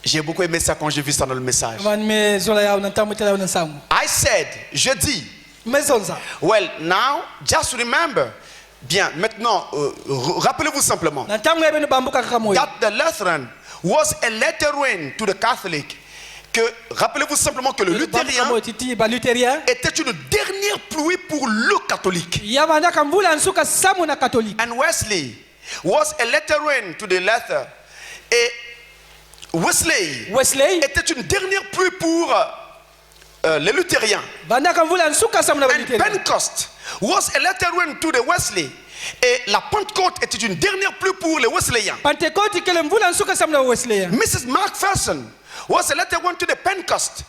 J'ai beaucoup aimé ça quand j'ai vu ça dans le message. I said, je dis. Well, now, just remember. Bien, maintenant, rappelez-vous simplement. That the Lutheran was a letter rain to the Catholic. Que rappelez-vous simplement que le luthérien était une dernière pluie pour le catholique. And Wesley was a letter rain to the Luther. Et Wesley était une dernière pluie pour les luthériens. And Pentecost was a letter rain to the Wesley. Et la Pentecôte était une dernière pluie pour les Wesleyens. Mrs. Macpherson was a letter rain to the Pentecost.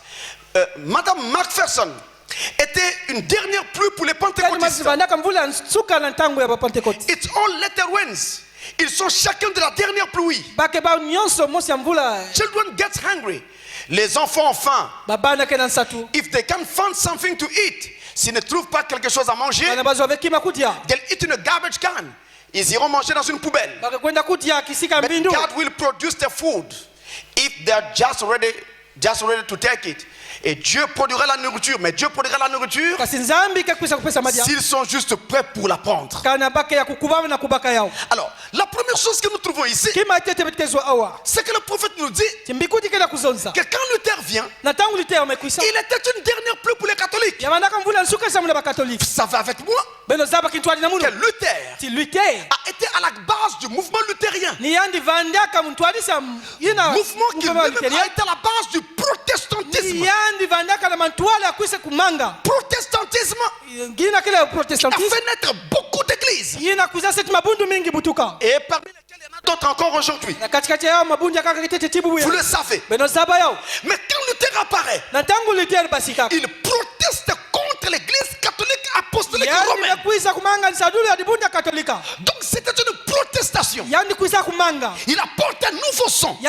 Madame Macpherson était une dernière pluie pour les pentecôtistes. It's all letter rains. Ils sont chacun de la dernière pluie. Children get hungry. Les enfants ont faim. If they can't find something to eat, s'ils ne trouvent pas quelque chose à manger, they'll eat in a garbage can. Ils iront manger dans une poubelle. But God will produce the food if they're just ready to take it. Et Dieu produira la nourriture, mais Dieu produira la nourriture s'ils sont juste prêts pour la prendre. Alors, la première chose que nous trouvons ici, c'est que le prophète nous dit que quand Luther vient, il était une dernière pluie pour les catholiques. Ça va avec moi que Luther a été à la base du mouvement luthérien. Mouvement qui a été à la base du protestantisme. Protestantisme a fait naître beaucoup d'églises. Et parmi lesquelles il y en a d'autres encore aujourd'hui. Vous le savez. Mais quand Luther apparaît, il proteste contre l'église catholique apostolique romaine. Donc c'était une protestation. Il apporte un nouveau son. Il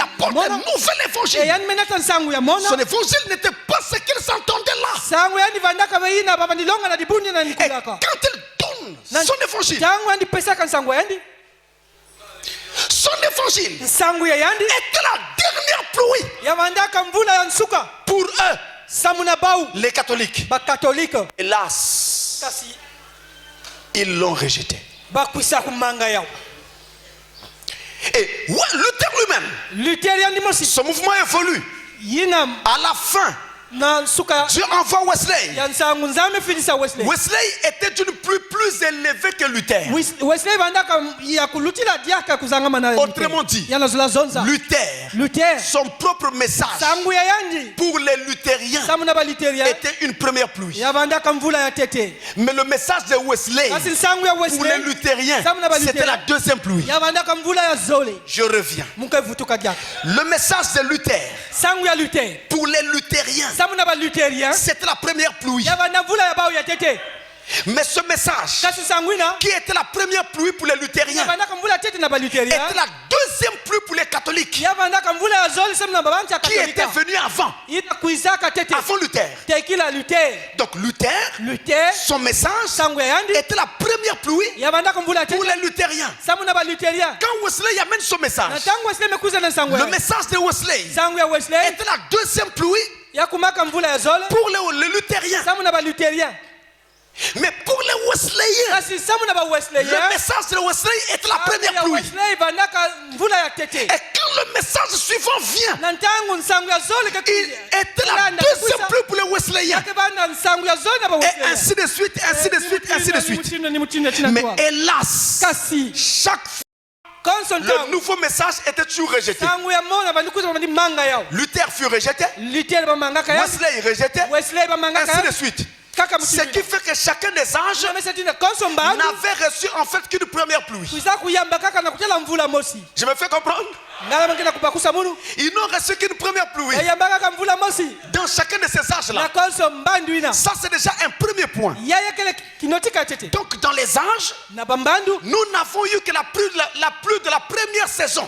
apporte un nouvel évangile. Son évangile n'était pas ce qu'il s'entendait là. Et quand il donne son évangile, était la dernière pluie pour eux, les catholiques. Hélas, ils l'ont rejeté. Et Luther lui-même, ce mouvement évolue. À la fin, Dieu envoie Wesley. Wesley était d'une pluie plus élevée que Luther. Autrement dit, Luther, son propre message pour les luthériens était une première pluie. Mais le message de Wesley pour les luthériens, c'était la deuxième pluie. Je reviens. Le message de Luther pour les luthériens, c'était la première pluie. Mais ce message qui était la première pluie pour les luthériens était la deuxième pluie pour les catholiques qui était venue avant Luther. Donc Luther, son message était la première pluie pour les luthériens. Quand Wesley amène son message, le message de Wesley était la deuxième pluie pour les luthériens. Mais pour les Wesleyens, le message de Wesley est la première pluie. Et quand le message suivant vient, il était la deuxième pluie pour les Wesleyens. Et ainsi de suite, ainsi de suite, ainsi de suite. Mais hélas, chaque fois, le nouveau message était toujours rejeté. Luther fut rejeté, Wesley rejeté, ainsi de suite. Ce qui fait que chacun des âges n'avait reçu en fait qu'une première pluie. Je me fais comprendre? Ils n'ont reçu qu'une première pluie dans chacun de ces âges-là. Ça, c'est déjà un premier point. Donc, dans les âges, nous n'avons eu que la pluie de la première saison.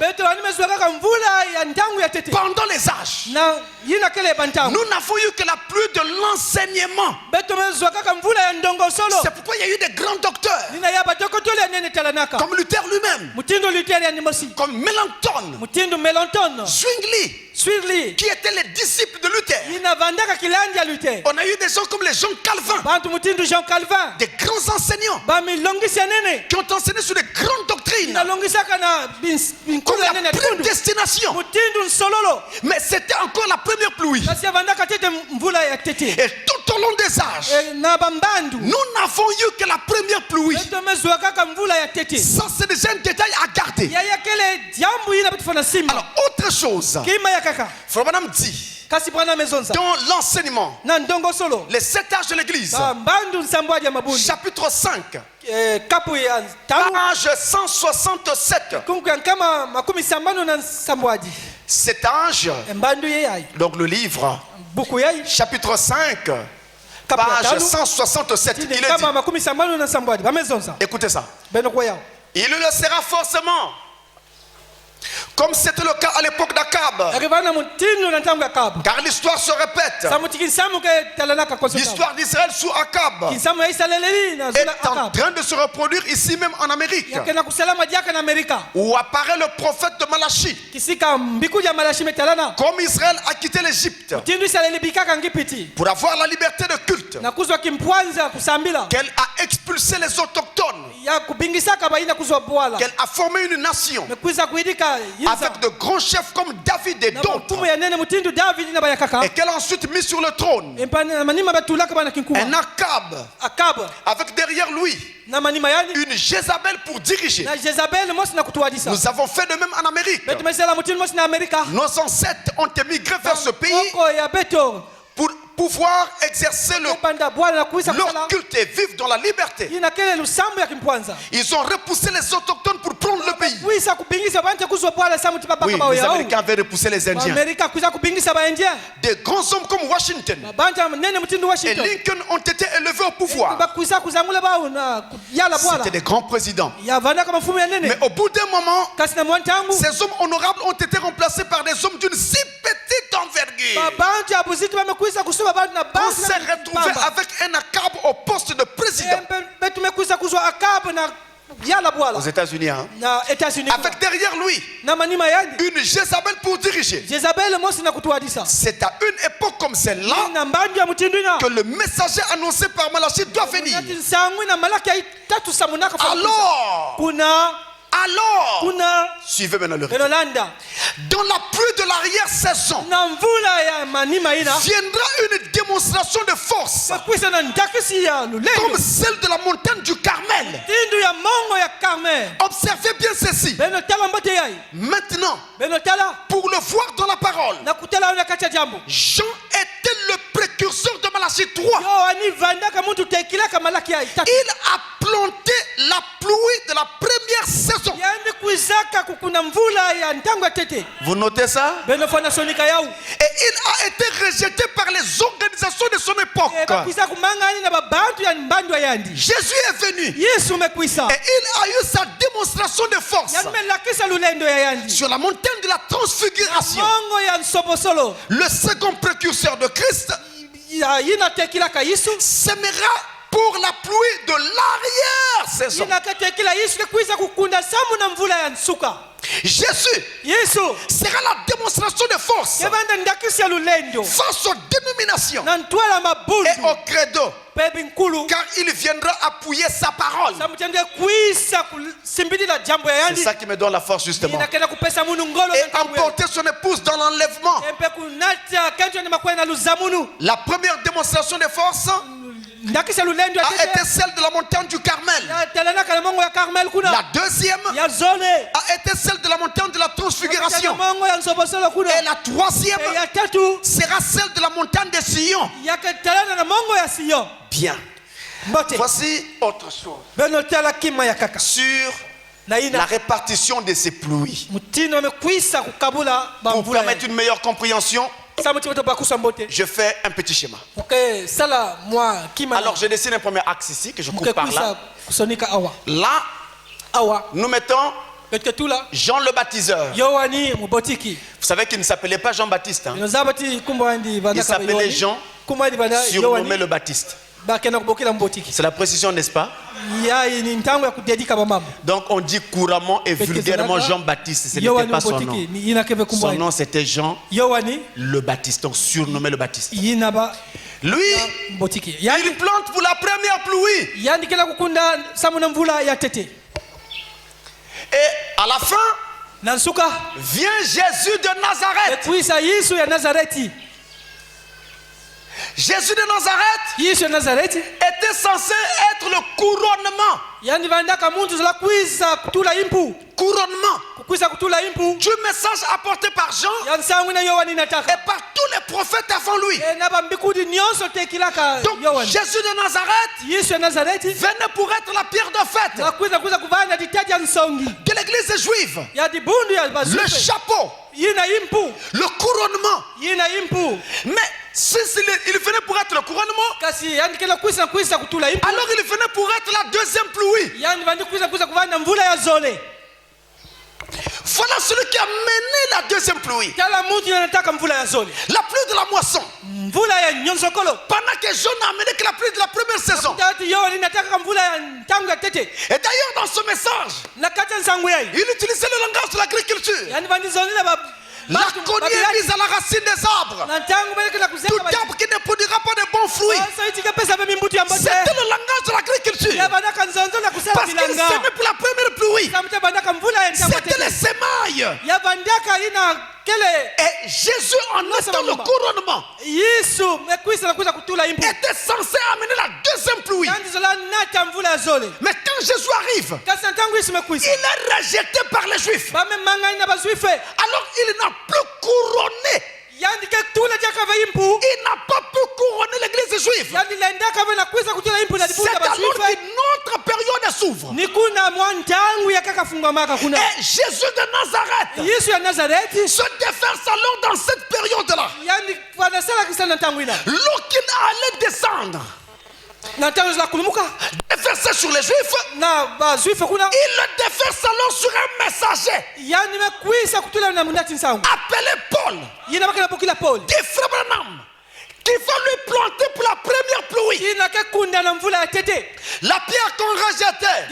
Pendant les âges, nous n'avons eu que la pluie de l'enseignement. C'est pourquoi il y a eu des grands docteurs comme Luther lui-même, comme Melanchthon, Zwingli, qui étaient les disciples de Luther. On a eu des gens comme les Jean Calvin, des grands enseignants qui ont enseigné sur des grandes doctrines comme la prédestination. Mais c'était encore la première pluie. Et tout au long des âges, nous n'avons eu que la première pluie. Ça, c'est déjà un détail à garder. Alors, autre chose, Frère Branham dit dans l'enseignement, les 7 âges de l'église, chapitre 5, page 167. Cet âge, donc le livre, chapitre 5, page 167, il est dit, écoutez ça. Il le sera forcément. Comme c'était le cas à l'époque d'Akab. Car l'histoire se répète. L'histoire d'Israël sous Akab est en train de se reproduire ici même en Amérique. Où apparaît le prophète de Malachie. Comme Israël a quitté l'Égypte pour avoir la liberté de culte, qu'elle a expulsé les autochtones, qu'elle a formé une nation avec de grands chefs comme David et d'autres, et qu'elle a ensuite mis sur le trône un Akab avec derrière lui une Jézabel pour diriger. Nous avons fait de même en Amérique. Nos ancêtres ont émigré vers ce pays pour pouvoir exercer leur culte et vivre dans la liberté. Ils ont repoussé les autochtones pour prendre le pays. Oui, les Américains avaient repoussé les Indiens. Des grands hommes comme Washington et Lincoln ont été élevés au pouvoir. C'était des grands présidents. Mais au bout d'un moment, ces hommes honorables ont été remplacés par des hommes d'une si petite envergure. On s'est retrouvé avec un Akab au poste de président. Aux États-Unis, hein? Avec derrière lui une Jézabel pour diriger. C'est à une époque comme celle-là que le messager annoncé par Malachie doit venir. Alors, suivez maintenant le rythme. Dans la pluie de l'arrière-saison viendra une démonstration de force comme celle de la montagne du Carmel. Observez bien ceci. Maintenant, pour le voir dans la parole, Jean était le précurseur de Malachie 3. Il a planté la pluie de la première saison. Vous notez ça? Et il a été rejeté par les organisations de son époque. Jésus est venu et il a eu sa démonstration de force sur la montagne de la transfiguration. Le second précurseur de Christ s'aimera pour la pluie de l'arrière-saison. Jésus sera la démonstration de force face aux dénominations et au credo, car il viendra appuyer sa parole. C'est ça qui me donne la force justement. Et emporter son épouse dans l'enlèvement. La première démonstration de force a été celle de la montagne du Carmel. La deuxième a été celle de la montagne de la transfiguration. Et la troisième sera celle de la montagne de Sion. Bien. Voici autre chose sur la répartition de ces pluies. Pour permettre une meilleure compréhension, je fais un petit schéma. Alors je dessine un premier axe ici que je coupe par là. Là, nous mettons Jean le baptiseur. Vous savez qu'il ne s'appelait pas Jean-Baptiste, hein? Il s'appelait Jean, surnommé le Baptiste. C'est la précision, n'est-ce pas? Donc on dit couramment et vulgairement Jean-Baptiste. Ce n'était pas son nom. Son nom c'était Jean le Baptiste, donc surnommé le Baptiste. Lui, il plante pour la première pluie. Et à la fin, vient Jésus de Nazareth. Jésus de Nazareth était censé être le couronnement du message apporté par Jean et par tous les prophètes avant lui. Donc Jésus de Nazareth venait pour être la pierre de fête de l'église juive, le chapeau, le couronnement. Mais il venait pour être le couronnement, alors il venait pour être la deuxième pluie. Voilà celui qui a mené la deuxième pluie. La pluie de la moisson. Pendant que Jean a amené que la pluie de la première saison. Et d'ailleurs dans ce message, il utilisait le langage de l'agriculture. La cognée est mise à la racine des arbres. Tout arbre qui ne produira pas de bons fruits. C'était le langage de l'agriculture. Parce qu'il s'aimait pour la première pluie. C'était les semailles. Et Jésus, en étant le couronnement, était censé amener la deuxième pluie. Mais quand Jésus arrive, il est rejeté par les Juifs. Alors il n'a plus couronné. Il n'a pas pu couronner l'église juive. C'est alors qu'une autre période s'ouvre. Et Jésus de Nazareth se défère sa langue dans cette période-là. Lorsqu'il allait descendre, déverser sur les Juifs, il le déverse alors sur un messager appelé Paul, dit Frère Branham, qui va lui planter pour la première pluie. La pierre qu'on rejetait,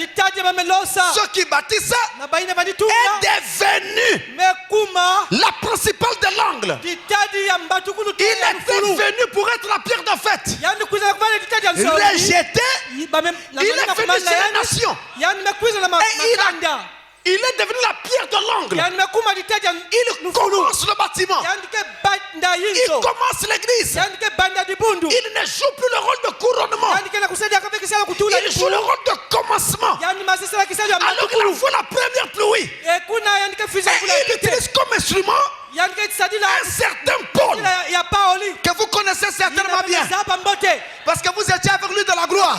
ceux qui bâtissaient, est devenue la principale de l'angle. Il était venu pour être la pierre de fête. Rejeté, il est venu sur les nations. Et il est devenu la pierre de l'angle. Il commence le bâtiment. Il commence l'église. Il ne joue plus le rôle de couronnement. Il joue le rôle de commencement. Alors il envoie la première pluie. Et il utilise comme instrument un certain Paul que vous connaissez certainement bien parce que vous étiez avec lui dans la gloire.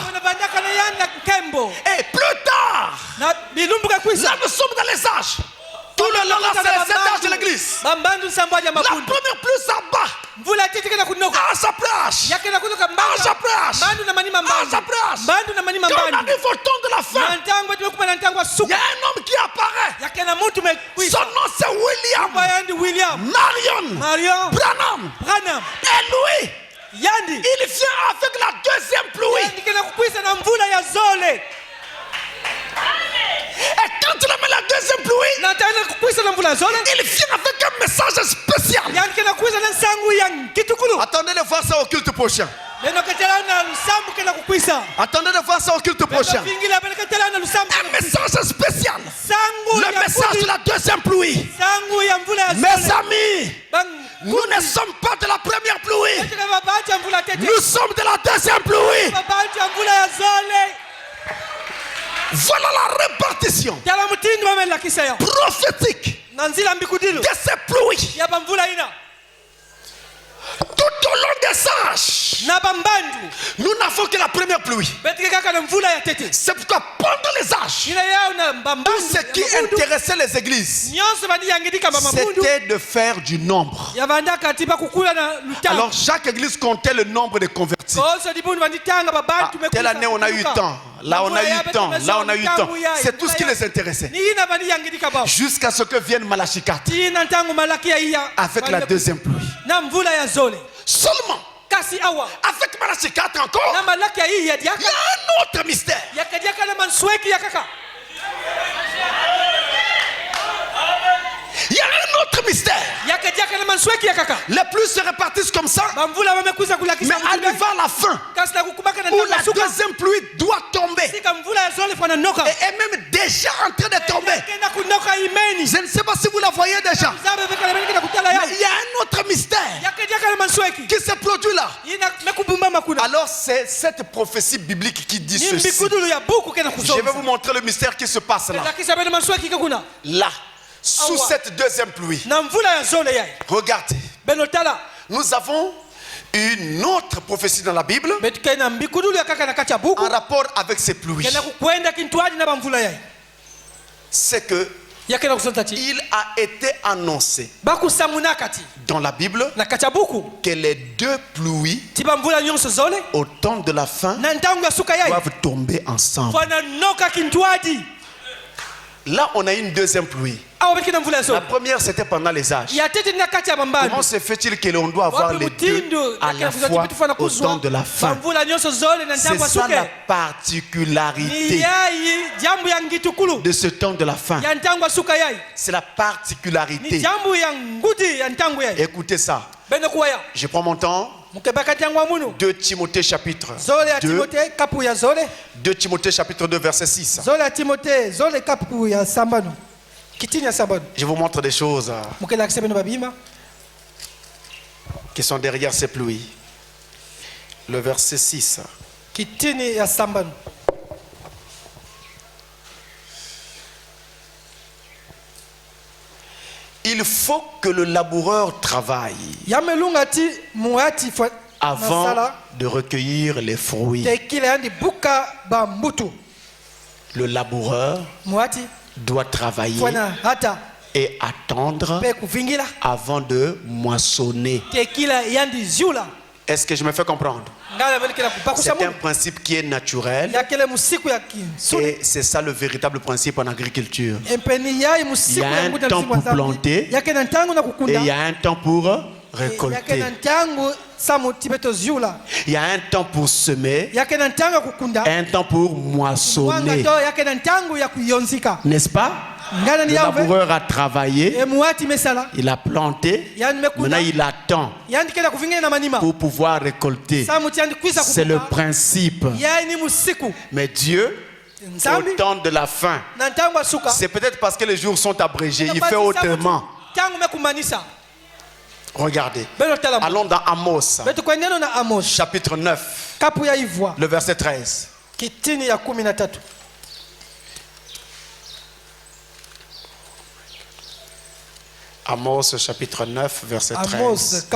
Et plus tard, là nous sommes dans les âges. Tout le long là, c'est les âges de l'église. La première pluie s'abat à sa plage. À sa plage. Quand on arrive au temps de la fin, il y a un homme qui apparaît. Son nom c'est William Marion Branham. Et lui, il vient avec la deuxième pluie. Et quand il met la deuxième pluie, il vient avec un message spécial. Attendez de voir ça au culte prochain. Attendez de voir ça au culte prochain. Un message spécial. Le message de la deuxième pluie. Mes amis, nous ne sommes pas de la première pluie. Nous sommes de la deuxième pluie. Voilà la répartition prophétique de ces pluies. Tout au long des âges, nous n'avons que la première pluie. C'est pourquoi pendant les âges, tout ce qui intéressait les églises, c'était de faire du nombre. Alors chaque église comptait le nombre de convertis. Telle année on a eu tant, là on a eu tant, là on a eu tant. C'est tout ce qui les intéressait. Jusqu'à ce que vienne Malachie 4 avec la deuxième pluie. Seulement avec Malachie 4 encore, il y a un autre mystère. Il y a un autre mystère. Les pluies se répartissent comme ça. Mais arrive à la fin où la deuxième pluie doit tomber. Et est même déjà en train de tomber. Je ne sais pas si vous la voyez déjà. Mais il y a un autre mystère qui se produit là. Alors c'est cette prophétie biblique qui dit ceci. Je vais vous montrer le mystère qui se passe là. Là. Sous cette deuxième pluie. Regardez. Nous avons une autre prophétie dans la Bible en rapport avec ces pluies. C'est que Il a été annoncé dans la Bible que les deux pluies au temps de la fin doivent tomber ensemble. Là, on a une deuxième pluie. La première, c'était pendant les âges. Comment se fait-il que l'on doit avoir les deux à la fois au temps de la fin? C'est ça la particularité de ce temps de la fin. C'est la particularité. Écoutez ça. Je prends mon temps. 2 Timothée chapitre 2. 2 Timothée chapitre 2 verset 6. Je vous montre des choses qui sont derrière ces pluies. Le verset 6. Il faut que le laboureur travaille avant de recueillir les fruits. Le laboureur doit travailler et attendre avant de moissonner. Est-ce que je me fais comprendre? C'est un principe qui est naturel et c'est ça le véritable principe en agriculture. Il y a un temps pour planter et il y a un temps pour récolter. Il y a un temps pour semer et un temps pour moissonner. N'est-ce pas? Le laboureur a travaillé, il a planté, maintenant il attend pour pouvoir récolter. C'est le principe. Mais Dieu, au temps de la fin, c'est peut-être parce que les jours sont abrégés, il fait autrement. Regardez, allons dans Amos, chapitre 9, le verset 13. Amos chapitre 9 verset 13.